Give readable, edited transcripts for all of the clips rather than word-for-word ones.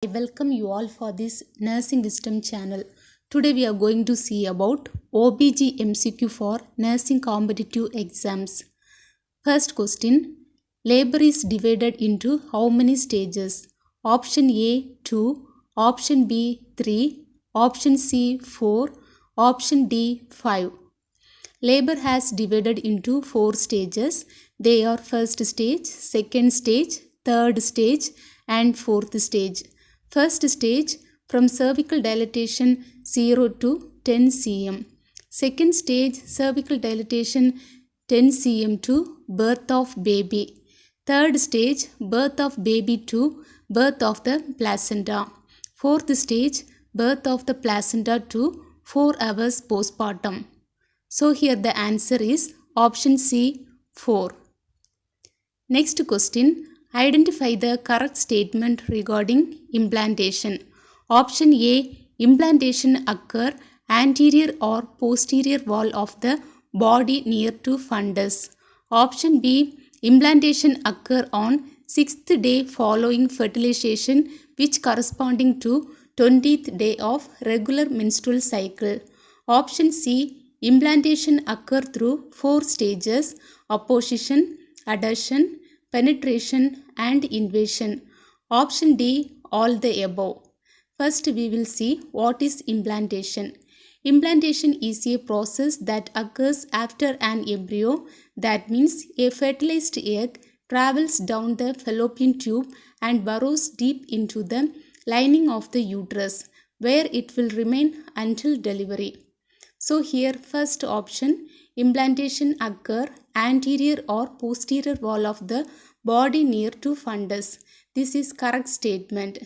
I welcome you all for this Nursing Wisdom channel. Today we are going to see about OBG MCQ for nursing competitive exams. First question. Labor is divided into how many stages? Option A 2, option B 3, option C 4, option D 5. Labor has divided into 4 stages. They are first stage, second stage, third stage and fourth stage. First stage from cervical dilatation 0 to 10 cm. Second stage cervical dilatation 10 cm to birth of baby. Third stage birth of baby to birth of the placenta. Fourth stage birth of the placenta to 4 hours postpartum. So here the answer is option C 4. Next question. Identify the correct statement regarding implantation. Option A. Implantation occur anterior or posterior wall of the body near to fundus. Option B. Implantation occur on 6th day following fertilization which corresponding to 20th day of regular menstrual cycle. Option C. Implantation occur through 4 stages: apposition, adhesion, penetration and invasion. Option D, all the above. First we will see what is implantation. Implantation is a process that occurs after an embryo, that means a fertilized egg travels down the fallopian tube and burrows deep into the lining of the uterus, where it will remain until delivery. So here first option, implantation occur anterior or posterior wall of the body near to fundus. This is correct statement.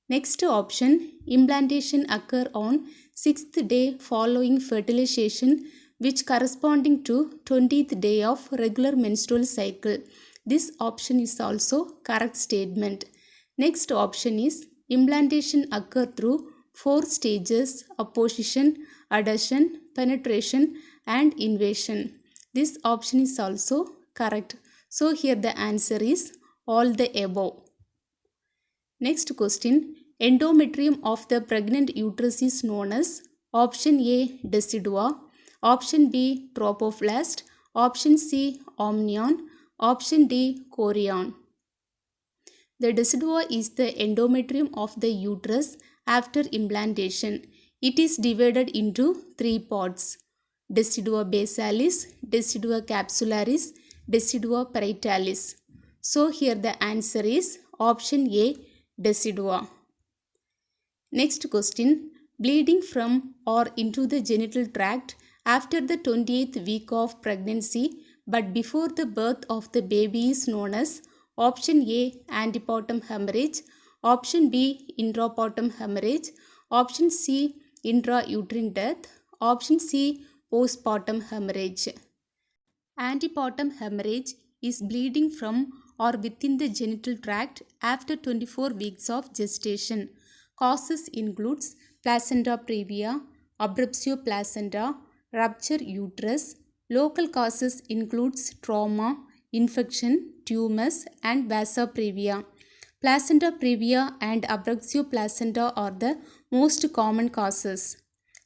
Next option, implantation occur on 6th day following fertilization which corresponding to 20th day of regular menstrual cycle. This option is also correct statement. Next option is implantation occur through 4 stages: apposition, adhesion, penetration and invasion. This option is also correct. So here the answer is all the above. Next question. Endometrium of the pregnant uterus is known as option A decidua, option B trophoblast, option C amnion, option D chorion. The decidua is the endometrium of the uterus after implantation. It is divided into 3 parts: decidua basalis, decidua capsularis, decidua parietalis. So here the answer is option A decidua. Next question. Bleeding from or into the genital tract after the 28th week of pregnancy but before the birth of the baby is known as option A antepartum hemorrhage, option B intrapartum hemorrhage, option C intrauterine death, option C postpartum hemorrhage. Antepartum hemorrhage is bleeding from or within the genital tract after 24 weeks of gestation. Causes includes placenta previa, abruptio placenta, rupture uterus. Local causes includes trauma, infection, tumors and vasa previa. Placenta previa and abruptio placenta are the most common causes.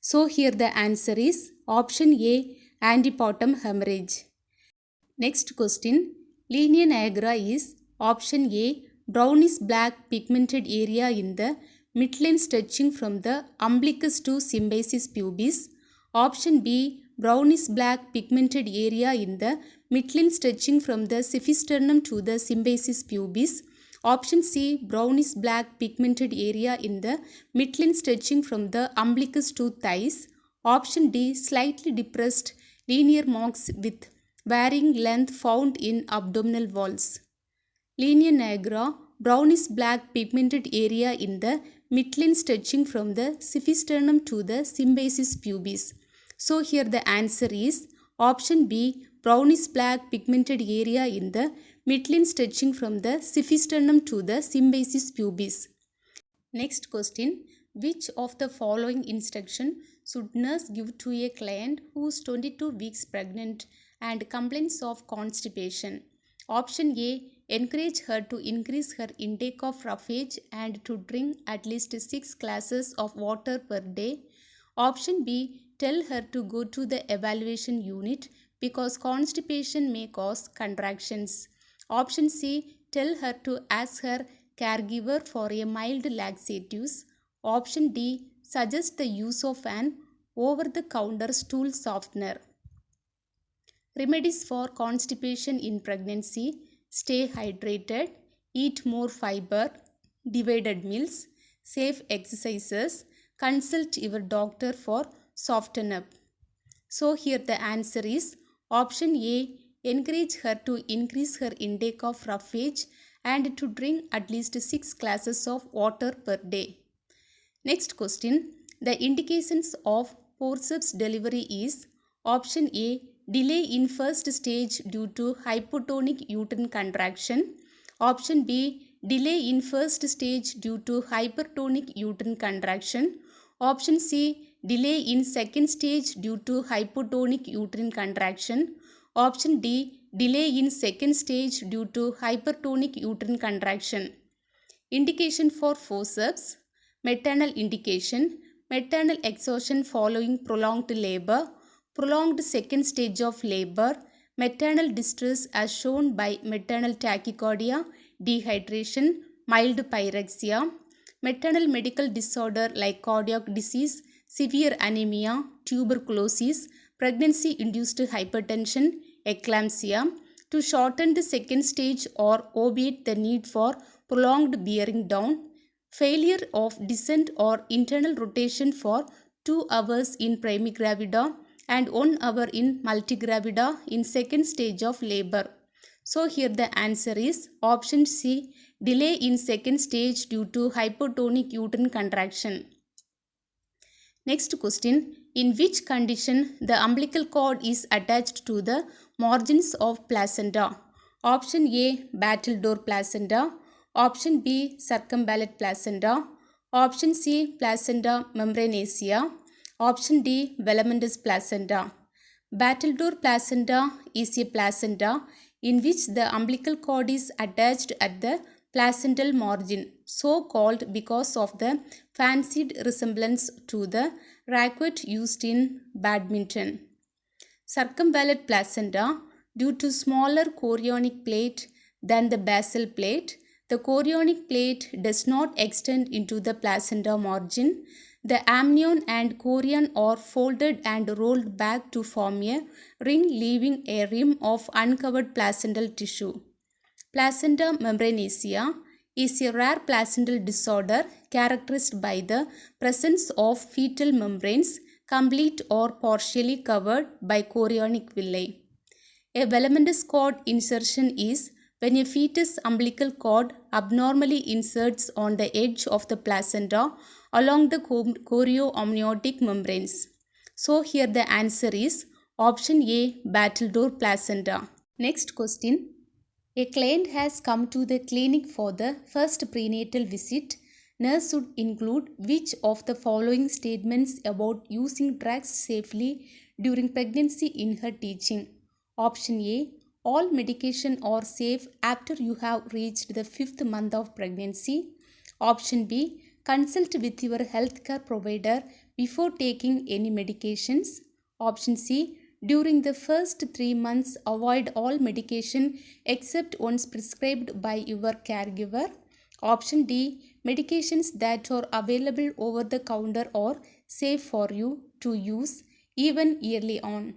So here the answer is option A antepartum hemorrhage. Next question. Linea nigra is option A brownish black pigmented area in the midline stretching from the umbilicus to symphysis pubis. Option B brownish black pigmented area in the midline stretching from the cephisternum to the symphysis pubis. Option C brownish black pigmented area in the midline stretching from the umbilicus to thighs. Option D slightly depressed linear marks with varying length found in abdominal walls. Linea nigra brownish black pigmented area in the midline stretching from the cephisternum to the symphysis pubis. So here the answer is option B brownish black pigmented area in the midline stretching from the cephisternum to the symphysis pubis. Next question. Which of the following instruction should nurse give to a client who is 22 weeks pregnant and complains of constipation? Option A encourage her to increase her intake of roughage and to drink at least 6 glasses of water per day. Option B, tell her to go to the evaluation unit because constipation may cause contractions. Option C, tell her to ask her caregiver for a mild laxatives. Option D, suggest the use of an over-the-counter stool softener. Remedies for constipation in pregnancy: stay hydrated, eat more fiber, divided meals, safe exercises, consult your doctor for soften up. So here the answer is option A, encourage her to increase her intake of roughage and to drink at least 6 glasses of water per day. Next question, the indications of forceps delivery is option A, delay in first stage due to hypotonic uterine contraction. Option B, delay in first stage due to hypertonic uterine contraction. Option C, delay in second stage due to hypotonic uterine contraction. Option D, delay in second stage due to hypertonic uterine contraction. Indication for forceps: maternal indication, maternal exhaustion following prolonged labor, prolonged second stage of labor, maternal distress as shown by maternal tachycardia, dehydration, mild pyrexia, maternal medical disorder like cardiac disease, severe anemia, tuberculosis, pregnancy-induced hypertension, eclampsia, to shorten the second stage or obviate the need for prolonged bearing down, failure of descent or internal rotation for 2 hours in primigravida and 1 hour in multigravida in second stage of labor. So here the answer is option C, delay in second stage due to hypotonic uterine contraction. Next question, in which condition the umbilical cord is attached to the margins of placenta? Option A, battledore placenta. Option B, circumvallate placenta. Option C, placenta membranacea. Option D, velamentous placenta. Battledore placenta is a placenta in which the umbilical cord is attached at the placental margin, so called because of the fancied resemblance to the racket used in badminton. Circumvallate placenta, due to smaller chorionic plate than the basal plate, the chorionic plate does not extend into the placenta margin. The amnion and chorion are folded and rolled back to form a ring, leaving a rim of uncovered placental tissue. Placenta membranacea is a rare placental disorder characterized by the presence of fetal membranes complete or partially covered by chorionic villi. A velamentous cord insertion is when a fetus umbilical cord abnormally inserts on the edge of the placenta along the chorioamniotic membranes. So here the answer is option A, battledore placenta. Next question. A client has come to the clinic for the first prenatal visit. Nurse should include which of the following statements about using drugs safely during pregnancy in her teaching? Option A, all medication are safe after you have reached the 5th month of pregnancy. Option B, consult with your healthcare provider before taking any medications. Option C, during the first 3 months, avoid all medication except ones prescribed by your caregiver. Option D, medications that are available over the counter are safe for you to use even early on.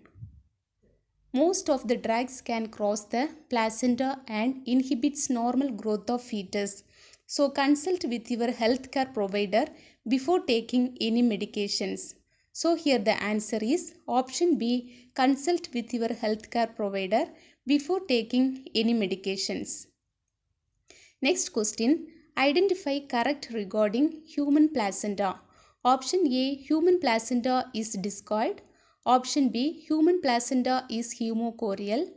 Most of the drugs can cross the placenta and inhibits normal growth of fetus. So consult with your healthcare provider before taking any medications. So here the answer is option B, consult with your healthcare provider before taking any medications. Next question, identify correct regarding human placenta. Option A, human placenta is discoid. Option B, human placenta is hemochorial.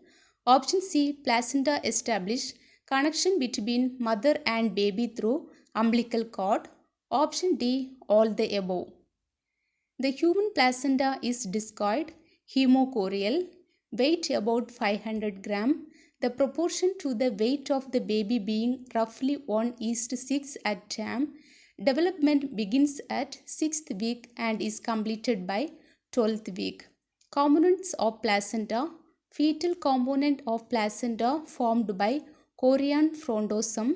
Option C, placenta establish connection between mother and baby through umbilical cord. Option D, all the above. The human placenta is discoid, hemochorial, weight about 500 gram, The proportion to the weight of the baby being roughly 1:6 at term, development begins at 6th week and is completed by 12th week. Components of placenta. Fetal component of placenta formed by chorion frondosum.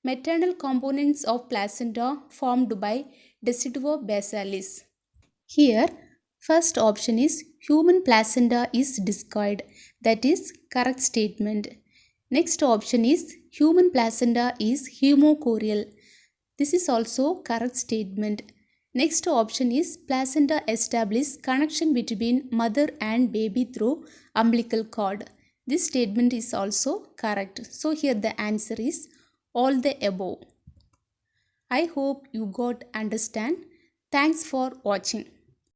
Maternal components of placenta formed by deciduo basalis. Here, first option is human placenta is discoid. That is correct statement. Next option is human placenta is hemochorial. This is also correct statement. Next option is placenta establish connection between mother and baby through umbilical cord. This statement is also correct. So here the answer is all the above. I hope you got understand. Thanks for watching.